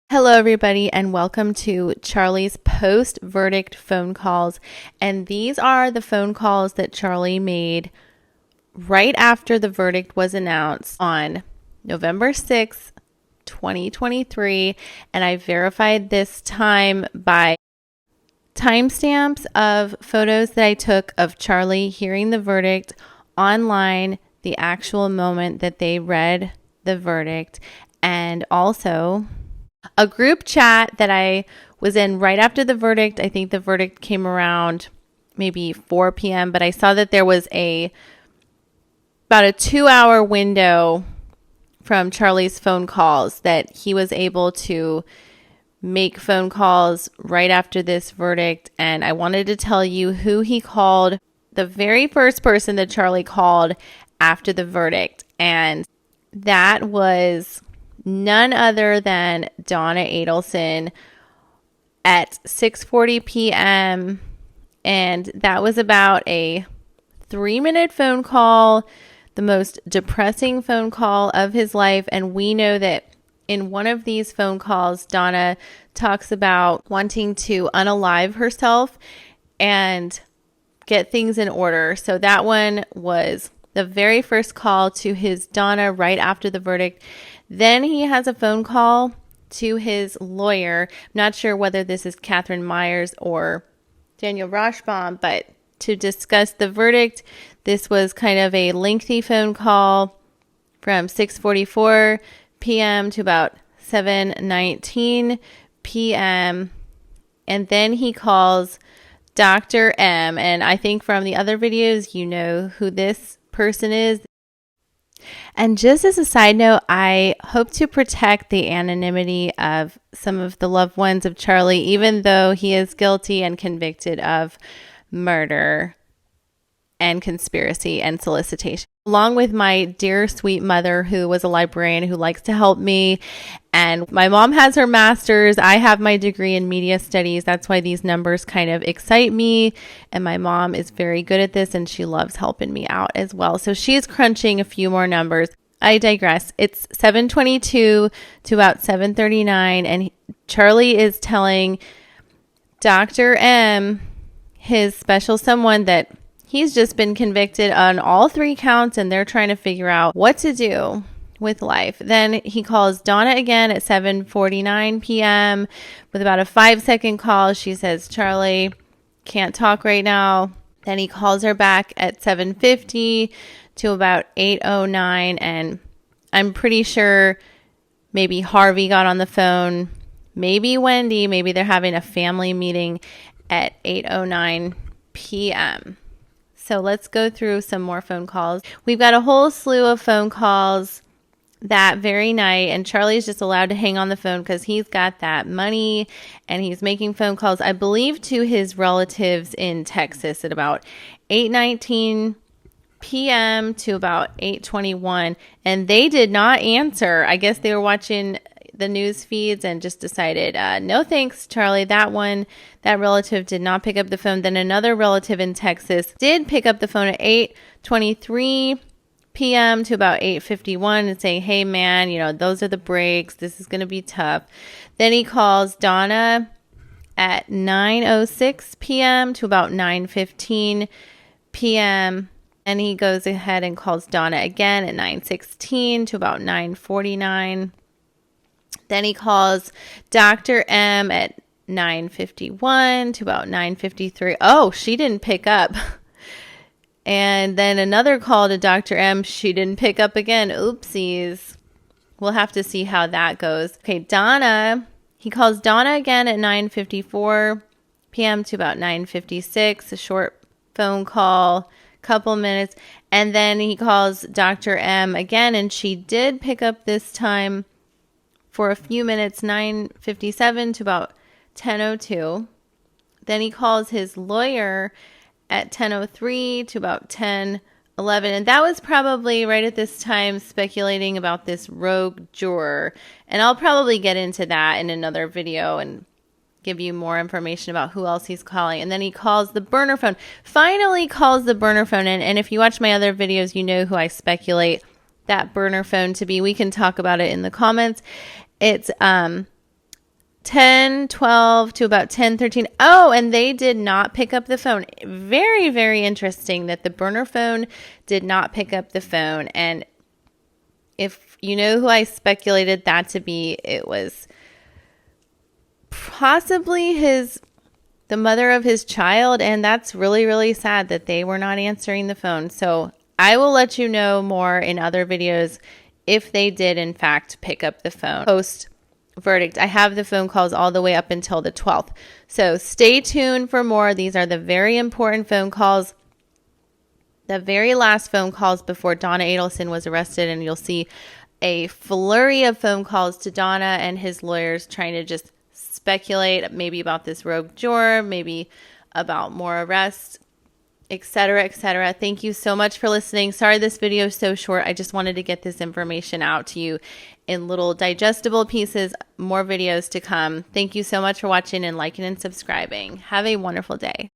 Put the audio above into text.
Hello, everybody, and welcome to Charlie's post-verdict phone calls. And these are the phone calls that Charlie made right after the verdict was announced on November 6th, 2023. And I verified this time by timestamps of photos that I took of Charlie hearing the verdict online, the actual moment that they read the verdict, and also a group chat that I was in right after the verdict. I think the verdict came around maybe 4 p.m., but I saw that there was about a 2-hour window from Charlie's phone calls that he was able to make phone calls right after this verdict. And I wanted to tell you who he called, the very first person that Charlie called after the verdict. And that was none other than Donna Adelson at 6:40 p.m. And that was about a 3-minute phone call, the most depressing phone call of his life. And we know that in one of these phone calls, Donna talks about wanting to unalive herself and get things in order. So that one was the very first call to his Donna right after the verdict. Then he has a phone call to his lawyer. I'm not sure whether this is Catherine Myers or Daniel Rashbaum, but to discuss the verdict. This was kind of a lengthy phone call from 6:44 p.m. to about 7:19 p.m. And then he calls Dr. M. And I think from the other videos, you know who this person is. And just as a side note, I hope to protect the anonymity of some of the loved ones of Charlie, even though he is guilty and convicted of murder and conspiracy and solicitation. Along with my dear sweet mother, who was a librarian who likes to help me. And my mom has her master's. I have my degree in media studies. That's why these numbers kind of excite me. And my mom is very good at this and she loves helping me out as well. So she's crunching a few more numbers. I digress. It's 7:22 to about 7:39. And Charlie is telling Dr. M, his special someone, that he's just been convicted on all 3 counts and they're trying to figure out what to do with life. Then he calls Donna again at 7:49 p.m. with about a 5-second call. She says, Charlie, can't talk right now. Then he calls her back at 7:50 to about 8:09. And I'm pretty sure maybe Harvey got on the phone, maybe Wendy, maybe they're having a family meeting at 8:09 p.m. So let's go through some more phone calls. We've got a whole slew of phone calls that very night, and Charlie's just allowed to hang on the phone because he's got that money and he's making phone calls, I believe, to his relatives in Texas at about 8:19 p.m. to about 8:21, and they did not answer. I guess they were watching the news feeds and just decided, no thanks, Charlie. That relative did not pick up the phone. Then another relative in Texas did pick up the phone at 8:23 p.m. to about 8:51 and say, hey man, those are the breaks. This is going to be tough. Then he calls Donna at 9:06 p.m. to about 9:15 p.m. And he goes ahead and calls Donna again at 9:16 to about 9:49. Then he calls Dr. M at 9:51 to about 9:53. Oh, she didn't pick up. And then another call to Dr. M. She didn't pick up again. Oopsies. We'll have to see how that goes. Okay, Donna. He calls Donna again at 9:54 p.m. to about 9:56. A short phone call, couple minutes. And then he calls Dr. M again, and she did pick up this time for a few minutes, 9:57 to about 10:02. Then he calls his lawyer at 10:03 to about 10:11. And that was probably right at this time speculating about this rogue juror. And I'll probably get into that in another video and give you more information about who else he's calling. And then he calls the burner phone. Finally calls the burner phone in. And if you watch my other videos, you know who I speculate that burner phone to be. We can talk about it in the comments. It's 10, 12 to about 10, 13. Oh, and they did not pick up the phone. Very, very interesting that the burner phone did not pick up the phone. And if you know who I speculated that to be, it was possibly the mother of his child. And that's really, really sad that they were not answering the phone. So I will let you know more in other videos if they did in fact pick up the phone. Post verdict, I have the phone calls all the way up until the 12th. So stay tuned for more. These are the very important phone calls, the very last phone calls before Donna Adelson was arrested. And you'll see a flurry of phone calls to Donna and his lawyers trying to just speculate maybe about this rogue juror, maybe about more arrests, etc., etc. Thank you so much for listening. Sorry this video is so short. I just wanted to get this information out to you in little digestible pieces. More videos to come. Thank you so much for watching and liking and subscribing. Have a wonderful day.